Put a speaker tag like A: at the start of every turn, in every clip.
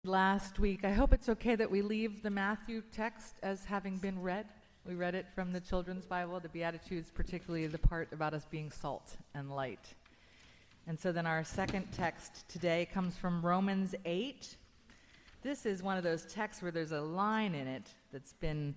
A: Last week. I hope it's okay that we leave the Matthew text as having been read. We read it from the Children's Bible, the Beatitudes, particularly the part about us being salt and light. And so then our second text today comes from Romans 8. This is one of those texts where there's a line in it that's been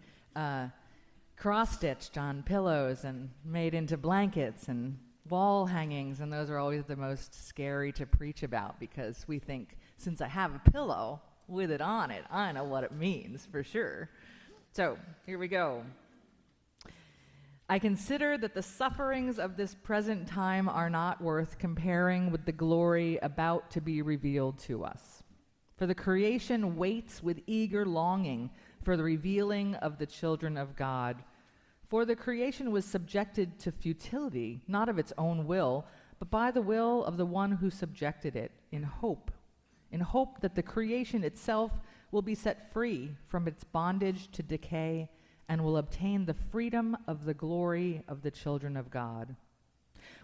A: cross-stitched on pillows and made into blankets and wall hangings, and those are always the most scary to preach about because we think, since I have a pillow with it on it, I know what it means for sure. So, here we go. I consider that the sufferings of this present time are not worth comparing with the glory about to be revealed to us. For the creation waits with eager longing for the revealing of the children of God. For the creation was subjected to futility, not of its own will, but by the will of the one who subjected it, in hope that the creation itself will be set free from its bondage to decay and will obtain the freedom of the glory of the children of God.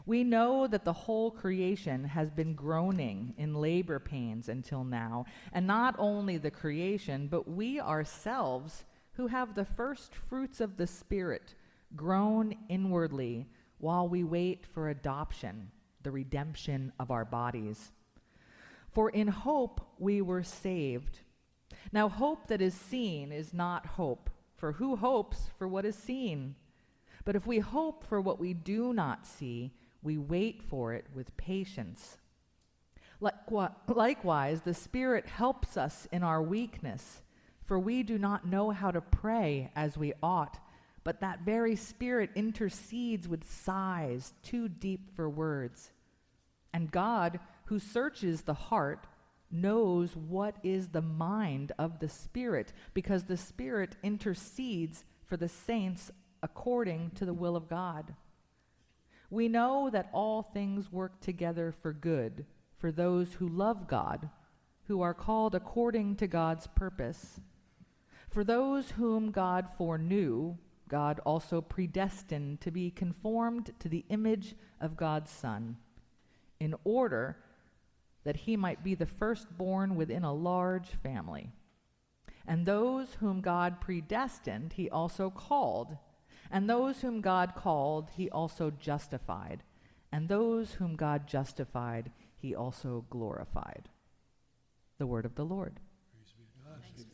A: We know that the whole creation has been groaning in labor pains until now, and not only the creation, but we ourselves, who have the first fruits of the Spirit, groan inwardly while we wait for adoption, the redemption of our bodies. For in hope we were saved. Now hope that is seen is not hope, for who hopes for what is seen? But if we hope for what we do not see, we wait for it with patience. Likewise, the Spirit helps us in our weakness, for we do not know how to pray as we ought, but that very Spirit intercedes with sighs too deep for words. And God, who searches the heart, knows what is the mind of the Spirit, because the Spirit intercedes for the saints according to the will of God. We know that all things work together for good for those who love God, who are called according to God's purpose. For those whom God foreknew, God also predestined to be conformed to the image of God's Son, in order that he might be the firstborn within a large family. And those whom God predestined, he also called. And those whom God called, he also justified. And those whom God justified, he also glorified. The word of the Lord.
B: Praise be to God.
C: Thanks.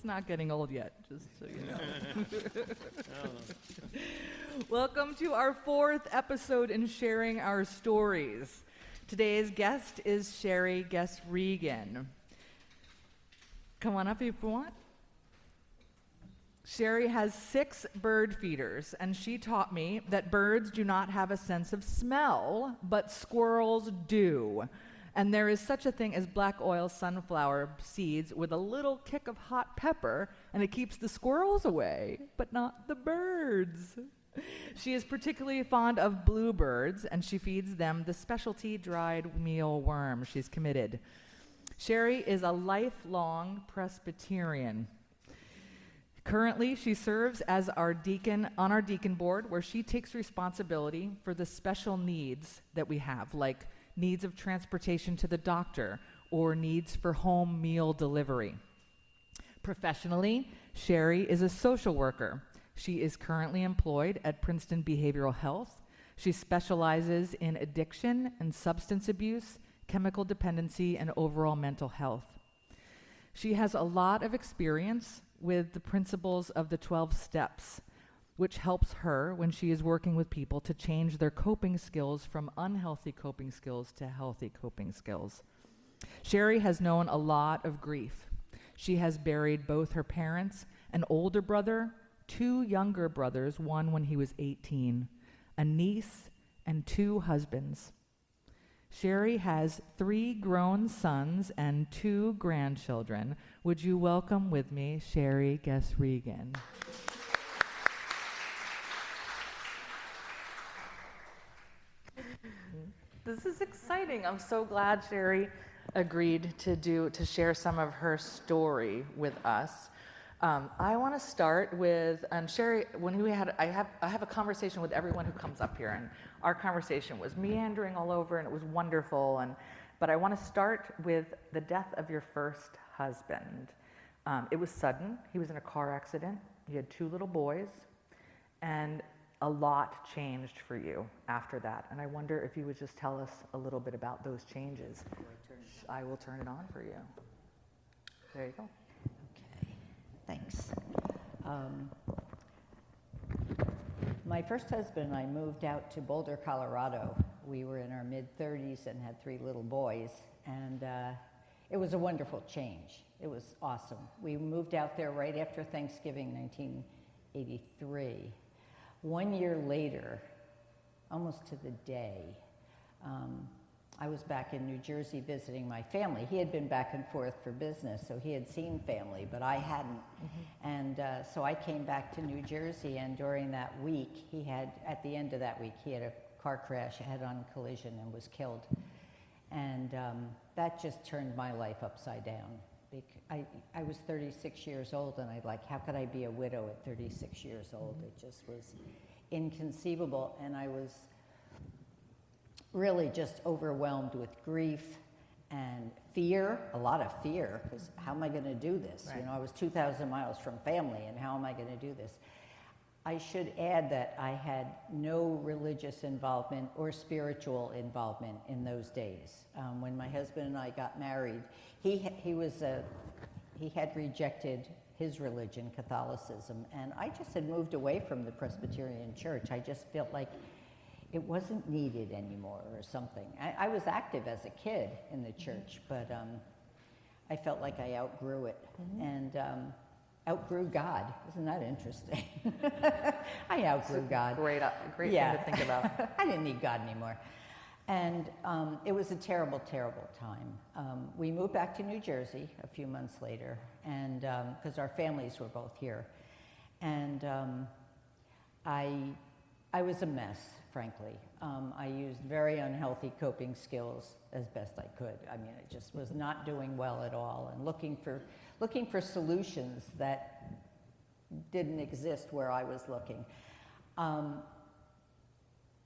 A: Not getting old yet, just so you know. Welcome to our fourth episode in sharing our stories. Today's guest is Sherry Gesregan. Come on up if you want. Sherry has 6 bird feeders, and she taught me that birds do not have a sense of smell, but squirrels do. And there is such a thing as black oil sunflower seeds with a little kick of hot pepper, and it keeps the squirrels away, but not the birds. She is particularly fond of bluebirds, and she feeds them the specialty dried mealworm. She's committed. Sherry is a lifelong Presbyterian. Currently, she serves as our deacon on our deacon board, where she takes responsibility for the special needs that we have, like needs of transportation to the doctor, or needs for home meal delivery. Professionally, Sherry is a social worker. She is currently employed at Princeton Behavioral Health. She specializes in addiction and substance abuse, chemical dependency, and overall mental health. She has a lot of experience with the principles of the 12 steps, which helps her when she is working with people to change their coping skills from unhealthy coping skills to healthy coping skills. Sherry has known a lot of grief. She has buried both her parents, an older brother, 2 younger brothers, one when he was 18, a niece, and 2 husbands. Sherry has 3 grown sons and 2 grandchildren. Would you welcome with me Sherry Gesregan? This is exciting. I'm so glad Sherry agreed to share some of her story with us. I want to start with Sherry. I have a conversation with everyone who comes up here, and our conversation was meandering all over, and it was wonderful. But I want to start with the death of your first husband. It was sudden. He was in a car accident. You had 2 little boys, and a lot changed for you after that. And I wonder if you would just tell us a little bit about those changes. I will turn it on for you. There you go.
B: Okay, thanks. My first husband and I moved out to Boulder, Colorado. We were in our mid-30s and had 3 little boys, and it was a wonderful change. It was awesome. We moved out there right after Thanksgiving, 1983. 1 year later, almost to the day, I was back in New Jersey visiting my family. He had been back and forth for business, so he had seen family, but I hadn't. Mm-hmm. And so I came back to New Jersey, and during that week, at the end of that week, he had a car crash, a head-on collision, and was killed. And that just turned my life upside down. I was 36 years old, and how could I be a widow at 36 years old? It just was inconceivable, and I was really just overwhelmed with grief and fear, a lot of fear, because how am I going to do this? Right. You know, I was 2,000 miles from family, and how am I going to do this? I should add that I had no religious involvement or spiritual involvement in those days. When my husband and I got married, he had rejected his religion, Catholicism, and I just had moved away from the Presbyterian Church. I just felt like it wasn't needed anymore or something. I was active as a kid in the church, but I felt like I outgrew it. Mm-hmm. And outgrew God. Isn't that interesting? I outgrew God. Great thing to think about. I didn't need God anymore. And it was a terrible, terrible time. We moved back to New Jersey a few months later, and because our families were both here. And I was a mess, frankly. I used very unhealthy coping skills as best I could. I mean, I just was not doing well at all, and looking for solutions that didn't exist where I was looking.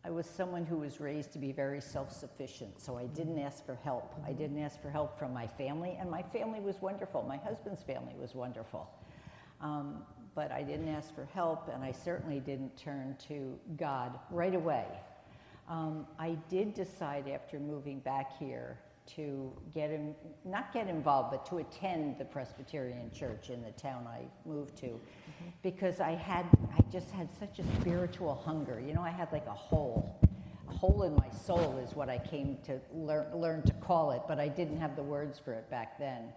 B: I was someone who was raised to be very self-sufficient, so I didn't ask for help. I didn't ask for help from my family, and my family was wonderful. My husband's family was wonderful. But I didn't ask for help, and I certainly didn't turn to God right away. I did decide after moving back here to not get involved, but to attend the Presbyterian Church in the town I moved to, mm-hmm. because I just had such a spiritual hunger. You know, I had like a hole in my soul is what I came to learn to call it, but I didn't have the words for it back then.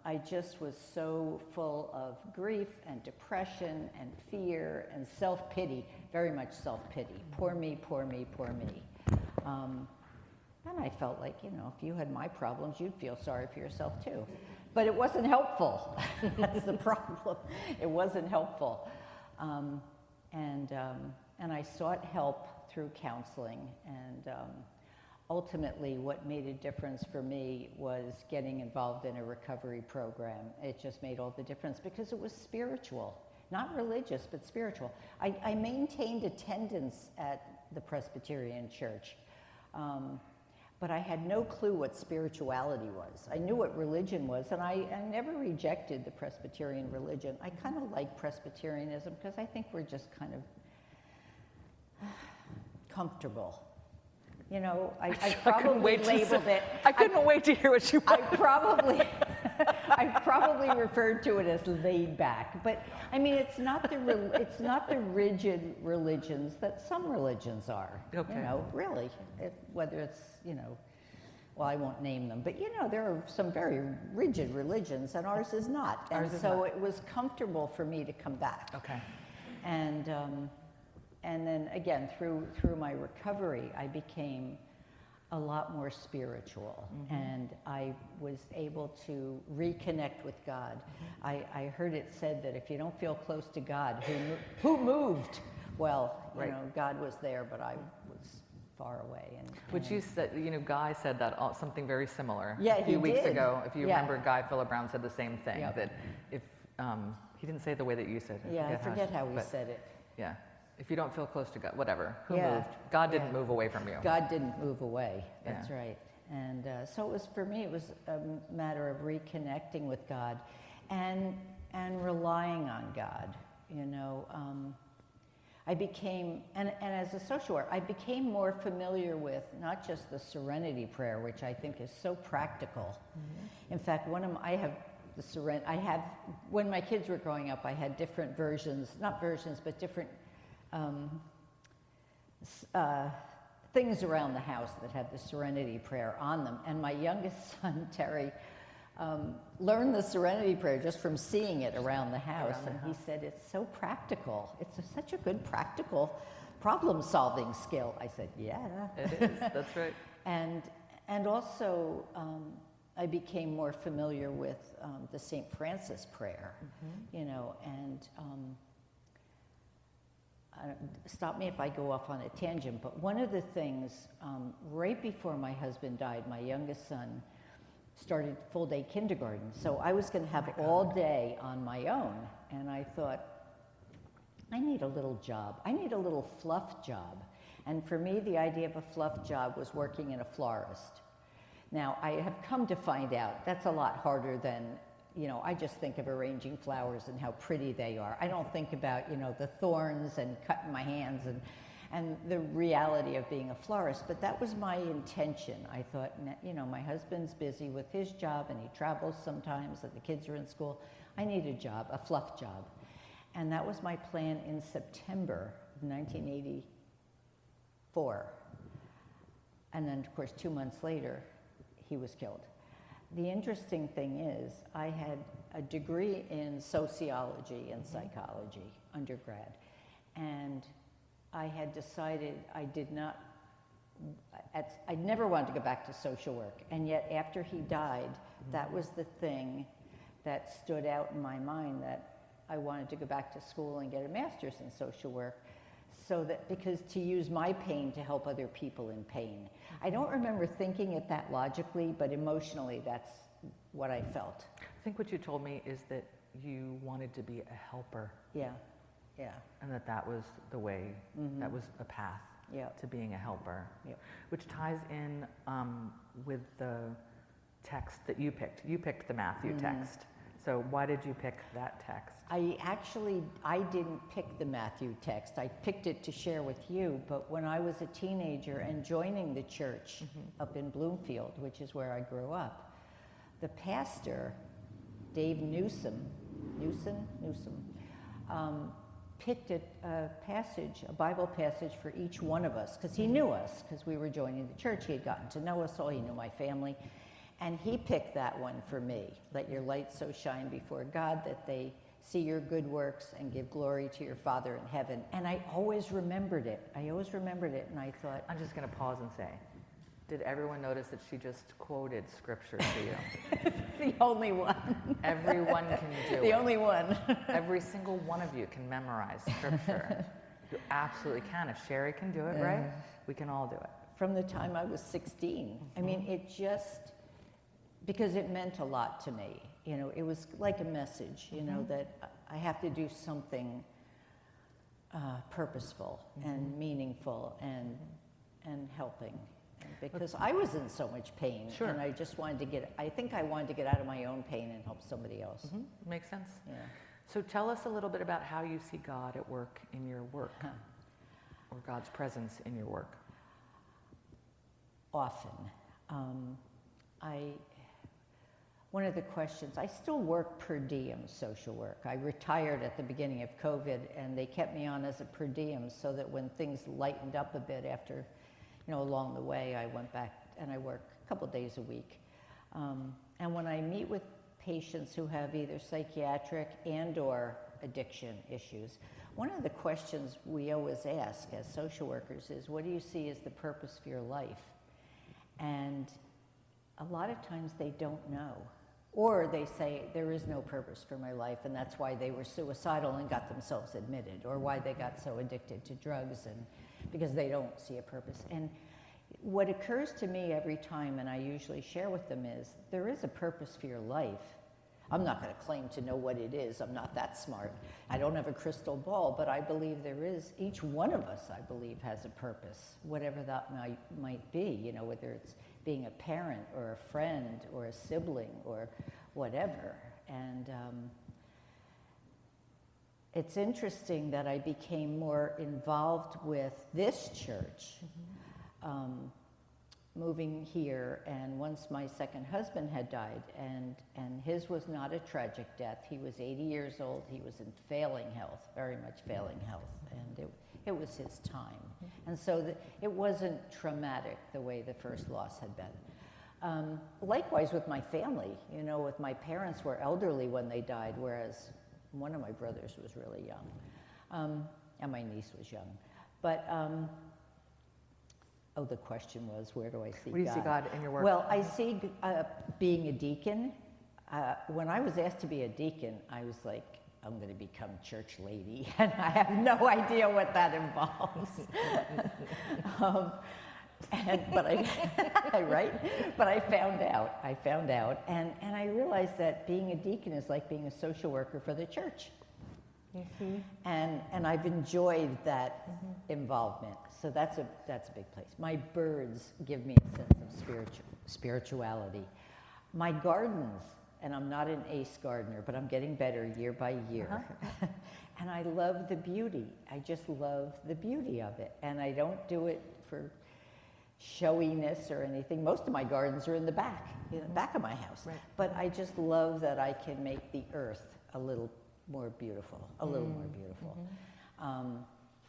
B: I just was so full of grief and depression and fear and self-pity, very much self-pity. Poor me, poor me, poor me. And I felt like, you know, if you had my problems, you'd feel sorry for yourself too. But it wasn't helpful. That's the problem. It wasn't helpful. And I sought help through counseling, and ultimately what made a difference for me was getting involved in a recovery program. It just made all the difference because it was spiritual, not religious, but spiritual. I maintained attendance at the Presbyterian Church. But I had no clue what spirituality was. I knew what religion was, and I never rejected the Presbyterian religion. I kind of like Presbyterianism because I think we're just kind of comfortable. You know, I probably labeled it.
A: I couldn't wait to hear what you wanted.
B: I probably referred to it as laid back, but I mean, it's not the rigid religions that some religions are. Okay. You know, really, whether it's, you know, well, I won't name them, but you know, there are some very rigid religions, and ours is not. And so it was comfortable for me to come back.
A: Okay.
B: And then again, through my recovery, I became a lot more spiritual, and I was able to reconnect with God. I heard it said that if you don't feel close to God, who moved? Well, you know, God was there, but I was far away.
A: Which you said, you know, Guy said that something very similar
B: a
A: few weeks ago. If you remember, Guy Philip Brown said the same thing, that if, he didn't say it the way that you said it.
B: I forget how he said it.
A: Yeah. If you don't feel close to God, whatever, who moved? God didn't move away from you.
B: God didn't move away, that's right. And so it was, for me, it was a matter of reconnecting with God and relying on God, you know. I became, and as a social worker, I became more familiar with not just the Serenity Prayer, which I think is so practical. In fact, I have, when my kids were growing up, I had different versions, not versions, but different things around the house that had the Serenity Prayer on them. And my youngest son, Terry, learned the Serenity Prayer just from seeing it around the house. And he said, it's so practical. It's such a good practical problem-solving skill. I said, yeah.
A: It is, that's right.
B: And also, I became more familiar with the St. Francis prayer, you know, and stop me if I go off on a tangent, but one of the things, right before my husband died, my youngest son started full-day kindergarten. So I was going to have all day on my own, and I thought, I need a little job. I need a little fluff job. And for me, the idea of a fluff job was working in a florist. Now, I have come to find out that's a lot harder than, you know, I just think of arranging flowers and how pretty they are. I don't think about, you know, the thorns and cutting my hands and the reality of being a florist, but that was my intention. I thought, you know, my husband's busy with his job and he travels sometimes and the kids are in school. I need a job, a fluff job. And that was my plan in September of 1984. And then, of course, 2 months later, he was killed. The interesting thing is, I had a degree in sociology and psychology, undergrad, and I had decided I never wanted to go back to social work, and yet after he died, that was the thing that stood out in my mind, that I wanted to go back to school and get a master's in social work, because to use my pain to help other people in pain. I don't remember thinking it that logically, but emotionally that's what I felt.
A: I think what you told me is that you wanted to be a helper.
B: Yeah.
A: And that was the way, that was a path to being a helper. Which ties in with the text that you picked. You picked the Matthew text. So why did you pick that text?
B: I didn't pick the Matthew text. I picked it to share with you, but when I was a teenager and joining the church up in Bloomfield, which is where I grew up, the pastor, Dave Newsom, picked a Bible passage for each one of us, because he knew us, because we were joining the church. He had gotten to know us all. He knew my family. And he picked that one for me. Let your light so shine before God that they see your good works and give glory to your Father in heaven. And I always remembered it. And I thought...
A: I'm just going to pause and say, did everyone notice that she just quoted scripture to you?
B: The only one.
A: Everyone can do it.
B: The only one.
A: Every single one of you can memorize scripture. You absolutely can. If Sherry can do it, right? We can all do it.
B: From the time I was 16. I mean, it just... because it meant a lot to me. You know, it was like a message, you know, that I have to do something purposeful and meaningful and helping. Because I was in so much pain, and I just wanted to I think I wanted to get out of my own pain and help somebody else.
A: Makes sense.
B: Yeah.
A: So tell us a little bit about how you see God at work in your work, or God's presence in your work.
B: Often. One of the questions, I still work per diem social work. I retired at the beginning of COVID, and they kept me on as a per diem so that when things lightened up a bit after, you know, along the way, I went back and I work a couple days a week. And when I meet with patients who have either psychiatric and or addiction issues, one of the questions we always ask as social workers is, what do you see as the purpose for your life? And a lot of times they don't know. Or they say, there is no purpose for my life, and that's why they were suicidal and got themselves admitted, or why they got so addicted to drugs, and because they don't see a purpose. And what occurs to me every time, and I usually share with them, is there is a purpose for your life. I'm not going to claim to know what it is. I'm not that smart. I don't have a crystal ball, but I believe there is. Each one of us, I believe, has a purpose, whatever that might be, you know, whether it's being a parent or a friend or a sibling or whatever. And it's interesting that I became more involved with this church, moving here, and once my second husband had died, and his was not a tragic death. He was 80 years old. He was in failing health, very much failing health, and it was his time. And so it wasn't traumatic the way the first loss had been. Likewise with my family, you know, with my parents were elderly when they died, whereas one of my brothers was really young, and my niece was young. But the question was, where do I see God?
A: Where do you see God in your work?
B: Well, I see being a deacon. When I was asked to be a deacon, I was like, I'm going to become church lady, and I have no idea what that involves. But I found out, and I realized that being a deacon is like being a social worker for the church. And I've enjoyed that involvement. So that's a big place. My birds give me a sense of spirituality. My gardens, and I'm not an ace gardener, but I'm getting better year by year. And I love the beauty. I just love the beauty of it. And I don't do it for showiness or anything. Most of my gardens are in the back of my house. Right. But I just love that I can make the earth a little more beautiful,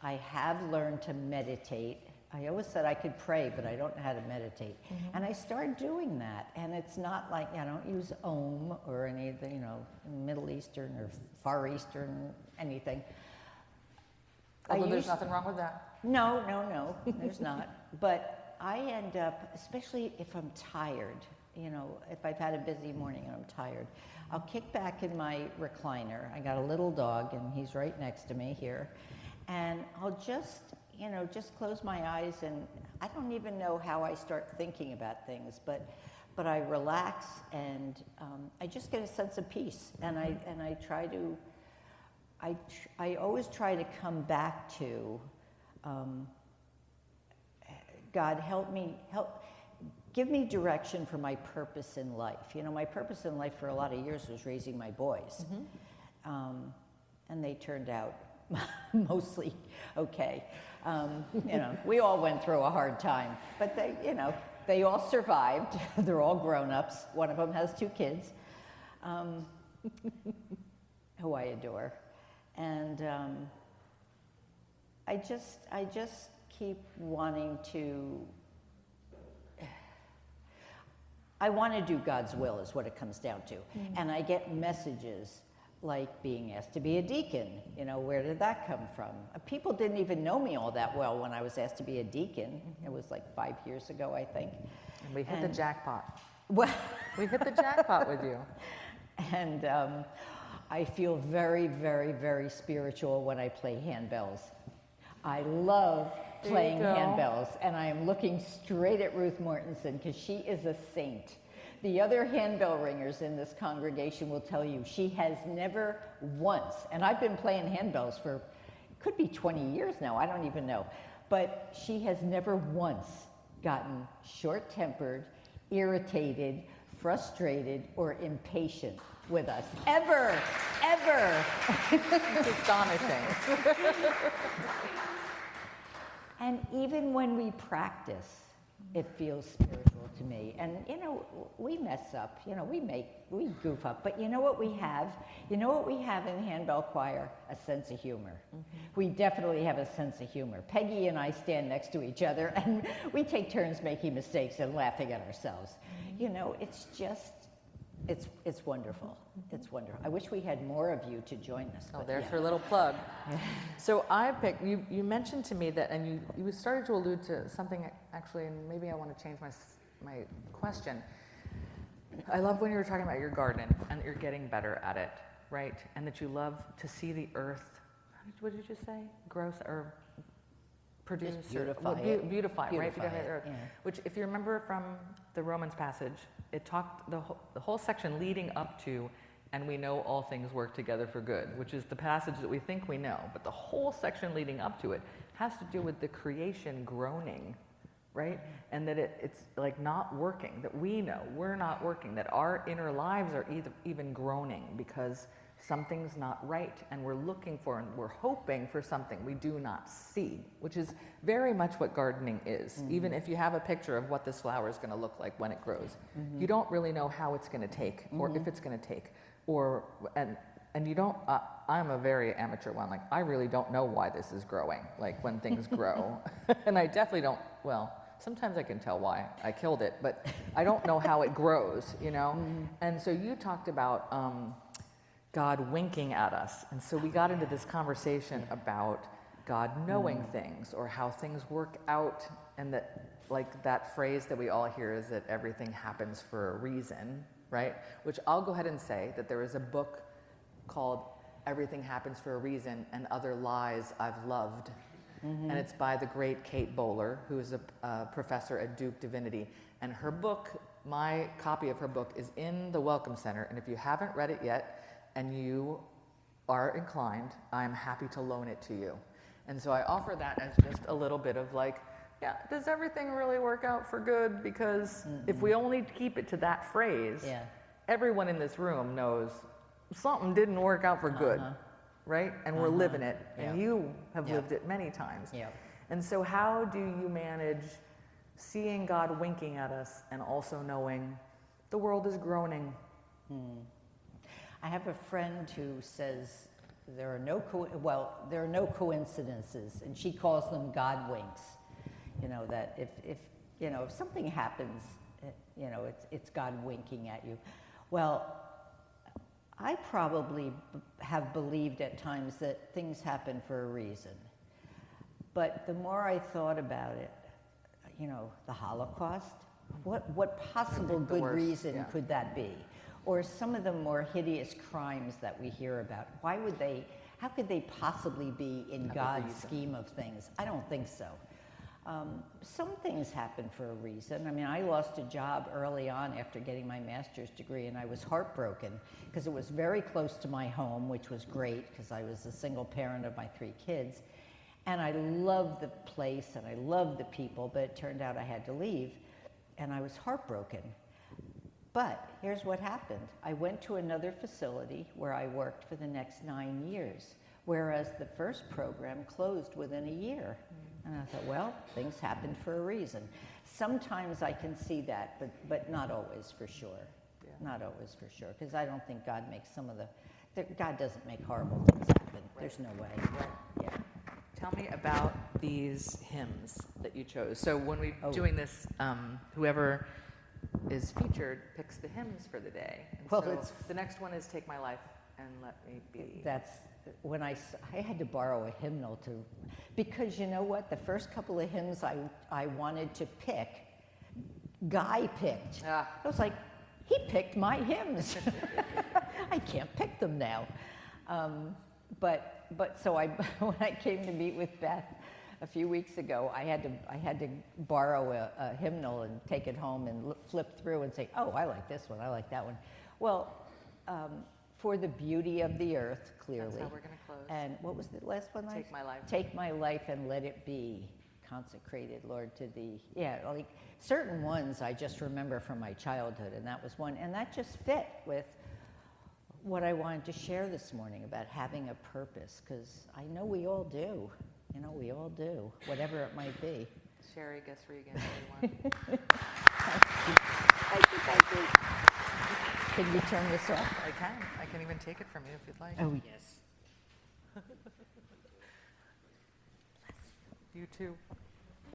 B: I have learned to meditate. I always said I could pray, but I don't know how to meditate. And I started doing that. And it's not like, I don't use Om or anything, you know, Middle Eastern or Far Eastern, anything.
A: Although there's nothing wrong with that.
B: No, there's not. But I end up, especially if I'm tired, you know, if I've had a busy morning and I'm tired, I'll kick back in my recliner. I got a little dog, and he's right next to me here. And I'll just close my eyes, and I don't even know how I start thinking about things, but I relax, and I just get a sense of peace. And I try to, I always try to come back to, God, give me direction for my purpose in life. You know, my purpose in life for a lot of years was raising my boys. And they turned out mostly okay. You know, we all went through a hard time, but they all survived. They're all grown-ups. One of them has 2 kids, who I adore. And I just keep wanting to, I want to do God's will is what it comes down to. And I get messages like being asked to be a deacon. You know, where did that come from? People didn't even know me all that well when I was asked to be a deacon. It was like 5 years ago, I think.
A: And we hit the jackpot.
B: Well,
A: we hit the jackpot with you.
B: And I feel very, very, very spiritual when I play handbells. I love playing handbells, and I am looking straight at Ruth Mortensen because she is a saint. The other handbell ringers in this congregation will tell you she has never once, and I've been playing handbells for, could be 20 years now, I don't even know, but she has never once gotten short-tempered, irritated, frustrated, or impatient with us. Ever.
A: It's astonishing.
B: And even when we practice, it feels spiritual to me. And, you know, we mess up, you know, we goof up. But you know what we have? You know what we have in handbell choir? A sense of humor. We definitely have a sense of humor. Peggy and I stand next to each other, and we take turns making mistakes and laughing at ourselves. You know, it's just, it's wonderful. It's wonderful. I wish we had more of you to join us.
A: Oh, there's her little plug. So I picked, you mentioned to me that, and you started to allude to something actually, and maybe I want to change my question. I love when you were talking about your garden and that you're getting better at it, right? And that you love to see the earth, what did you just say? Gross or produce?
B: Just beautify it.
A: Beautify, right?
B: Beautify
A: Beautify the
B: it,
A: earth.
B: yeah.
A: Which, if you remember from the Romans passage, it talked the whole section leading up to, and we know all things work together for good, which is the passage that we think we know. But the whole section leading up to it has to do with the creation groaning, right? And that it's like not working, that we know we're not working, that our inner lives are even groaning because something's not right, and we're looking for and we're hoping for something we do not see, which is very much what gardening is. Even if you have a picture of what this flower is going to look like when it grows, you don't really know how it's going to take, or if it's going to take, and you don't, I'm a very amateur one, like I really don't know why this is growing, like when things grow. And I definitely don't, well, sometimes I can tell why I killed it, but I don't know how it grows, you know? And so you talked about God winking at us. And so we got into this conversation about God knowing things, or how things work out, and that, like that phrase that we all hear is that everything happens for a reason, right? Which I'll go ahead and say that there is a book called Everything Happens for a Reason and Other Lies I've Loved. And it's by the great Kate Bowler, who is a professor at Duke Divinity. And her book, my copy of her book, is in the Welcome Center. And if you haven't read it yet and you are inclined, I'm happy to loan it to you. And so I offer that as just a little bit of like, yeah, does everything really work out for good? Because if we only keep it to that phrase, everyone in this room knows something didn't work out for good. Right? And we're living it, and you have lived it many times. And so how do you manage seeing God winking at us and also knowing the world is groaning?
B: I have a friend who says there are no coincidences, and she calls them God winks. You know, that if something happens, you know, it's God winking at you. Well, I probably have believed at times that things happen for a reason. But the more I thought about it, you know, the Holocaust, what possible good reason could that be? Or some of the more hideous crimes that we hear about, how could they possibly be in God's scheme of things? I don't think so. Some things happen for a reason. I mean, I lost a job early on after getting my master's degree, and I was heartbroken because it was very close to my home, which was great because I was a single parent of my 3 kids. And I loved the place and I loved the people, but it turned out I had to leave, and I was heartbroken. But here's what happened. I went to another facility where I worked for the next 9 years, whereas the first program closed within a year. And I thought, well, things happen for a reason. Sometimes I can see that, but not always for sure. Not always for sure, because I don't think God makes God doesn't make horrible things happen. There's no way.
A: Tell me about these hymns that you chose. So when we're doing this, whoever is featured picks the hymns for the day. And
B: Well,
A: so the next one is Take My Life and Let Me Be.
B: That's when I had to borrow a hymnal because you know what? The first couple of hymns I wanted to pick, Guy picked. I was like, he picked my hymns. I can't pick them now. But so when I came to meet with Beth a few weeks ago, I had to borrow a hymnal and take it home and flip through and say, oh, I like this one, I like that one. Well, for the beauty of the earth, clearly.
A: That's how we're going to close.
B: And what was the last one?
A: Take My Life.
B: Take my life and let it be consecrated, Lord, to thee. Yeah, like certain ones I just remember from my childhood, and that was one. And that just fit with what I wanted to share this morning about having a purpose, because I know we all do. You know, we all do, whatever it might be.
A: Sherry Gesregan, everyone.
B: Thank you. Can you turn this off?
A: I can. I can even take it from you if you'd like.
B: Oh, yes.
A: You too.